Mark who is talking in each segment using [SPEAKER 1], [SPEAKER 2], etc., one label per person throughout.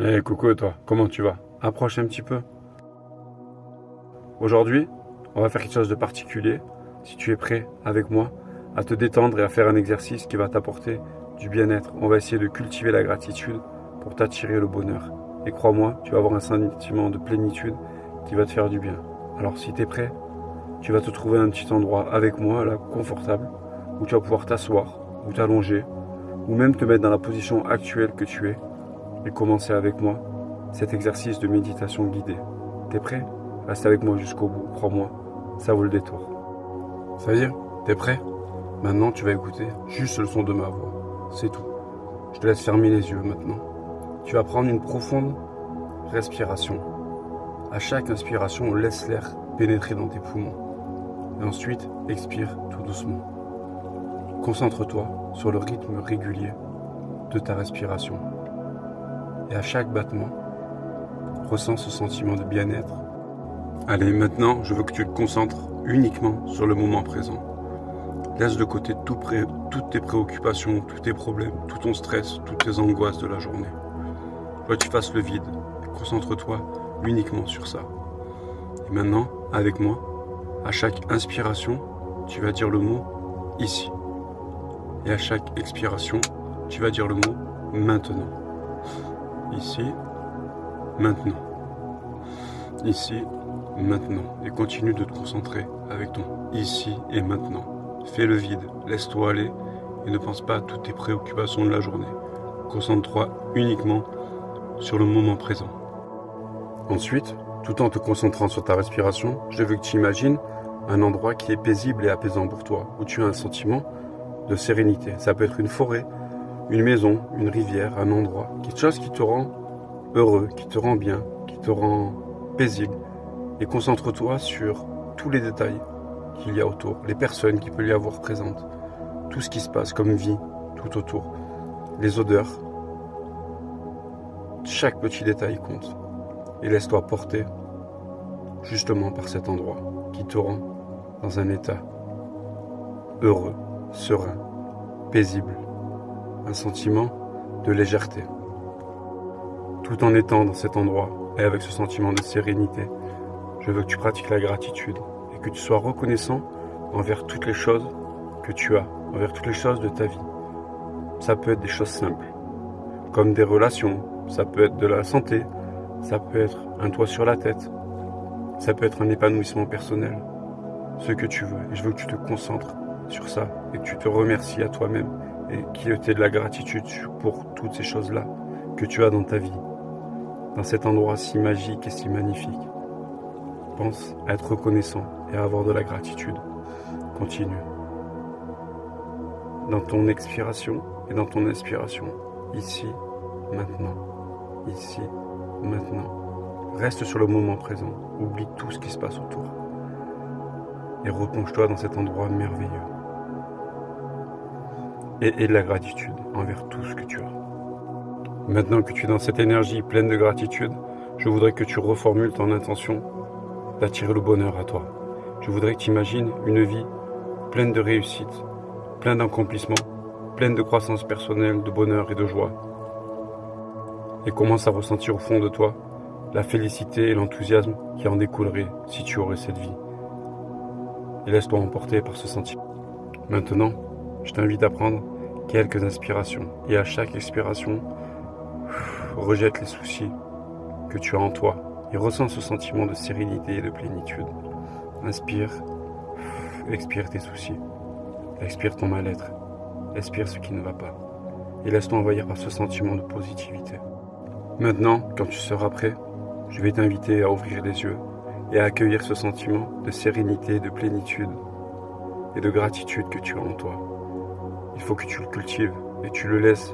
[SPEAKER 1] Eh coucou toi, comment tu vas? Approche un petit peu. Aujourd'hui, on va faire quelque chose de particulier. Si tu es prêt avec moi à te détendre et à faire un exercice qui va t'apporter du bien-être, on va essayer de cultiver la gratitude pour t'attirer le bonheur. Et crois-moi, tu vas avoir un sentiment de plénitude qui va te faire du bien. Alors si tu es prêt, tu vas te trouver un petit endroit avec moi, là, confortable, où tu vas pouvoir t'asseoir, ou t'allonger, ou même te mettre dans la position actuelle que tu es et commencer avec moi cet exercice de méditation guidée. T'es prêt? Reste avec moi jusqu'au bout, crois-moi, ça vaut le détour. Ça y est, t'es prêt? Maintenant, tu vas écouter juste le son de ma voix. C'est tout. Je te laisse fermer les yeux maintenant. Tu vas prendre une profonde respiration. À chaque inspiration, laisse l'air pénétrer dans tes poumons. Et ensuite, expire tout doucement. Concentre-toi sur le rythme régulier de ta respiration. Et à chaque battement, ressens ce sentiment de bien-être. Allez, maintenant, je veux que tu te concentres uniquement sur le moment présent. Laisse de côté toutes tes préoccupations, tous tes problèmes, tout ton stress, toutes tes angoisses de la journée. Je veux que tu fasses le vide. Concentre-toi uniquement sur ça. Et maintenant, avec moi, à chaque inspiration, tu vas dire le mot « ici ». Et à chaque expiration, tu vas dire le mot « maintenant ». Ici, maintenant. Ici, maintenant. Et continue de te concentrer avec ton ici et maintenant. Fais le vide, laisse-toi aller et ne pense pas à toutes tes préoccupations de la journée. Concentre-toi uniquement sur le moment présent. Ensuite, tout en te concentrant sur ta respiration, je veux que tu imagines un endroit qui est paisible et apaisant pour toi, où tu as un sentiment de sérénité. Ça peut être une forêt, une maison, une rivière, un endroit, quelque chose qui te rend heureux, qui te rend bien, qui te rend paisible. Et concentre-toi sur tous les détails qu'il y a autour, les personnes qu'il peut y avoir présentes, tout ce qui se passe comme vie tout autour, les odeurs. Chaque petit détail compte. Et laisse-toi porter justement par cet endroit qui te rend dans un état heureux, serein, paisible. Un sentiment de légèreté. Tout en étant dans cet endroit et avec ce sentiment de sérénité, je veux que tu pratiques la gratitude et que tu sois reconnaissant envers toutes les choses que tu as, envers toutes les choses de ta vie. Ça peut être des choses simples, comme des relations, ça peut être de la santé, ça peut être un toit sur la tête, ça peut être un épanouissement personnel, ce que tu veux. Et je veux que tu te concentres sur ça et que tu te remercies à toi-même et qu'il y ait de la gratitude pour toutes ces choses-là que tu as dans ta vie, dans cet endroit si magique et si magnifique. Pense à être reconnaissant et à avoir de la gratitude. Continue. Dans ton expiration et dans ton inspiration, ici, maintenant, ici, maintenant. Reste sur le moment présent, oublie tout ce qui se passe autour et replonge-toi dans cet endroit merveilleux. Et de la gratitude envers tout ce que tu as. Maintenant que tu es dans cette énergie pleine de gratitude, je voudrais que tu reformules ton intention d'attirer le bonheur à toi. Je voudrais que tu imagines une vie pleine de réussite, pleine d'accomplissements, pleine de croissance personnelle, de bonheur et de joie. Et commence à ressentir au fond de toi la félicité et l'enthousiasme qui en découleraient si tu aurais cette vie. Et laisse-toi emporter par ce sentiment. Maintenant, je t'invite à prendre quelques inspirations et à chaque expiration, rejette les soucis que tu as en toi et ressens ce sentiment de sérénité et de plénitude. Inspire, expire tes soucis, expire ton mal-être, expire ce qui ne va pas et laisse-toi envahir par ce sentiment de positivité. Maintenant, quand tu seras prêt, je vais t'inviter à ouvrir les yeux et à accueillir ce sentiment de sérénité, de plénitude et de gratitude que tu as en toi. Il faut que tu le cultives et tu le laisses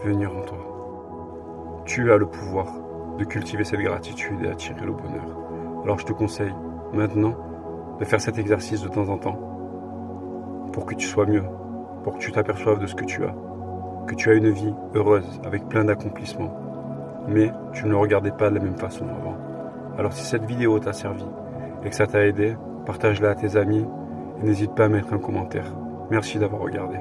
[SPEAKER 1] venir en toi. Tu as le pouvoir de cultiver cette gratitude et attirer le bonheur. Alors je te conseille maintenant de faire cet exercice de temps en temps pour que tu sois mieux, pour que tu t'aperçoives de ce que tu as une vie heureuse avec plein d'accomplissements, mais tu ne le regardais pas de la même façon avant. Alors si cette vidéo t'a servi et que ça t'a aidé, partage-la à tes amis et n'hésite pas à mettre un commentaire. Merci d'avoir regardé.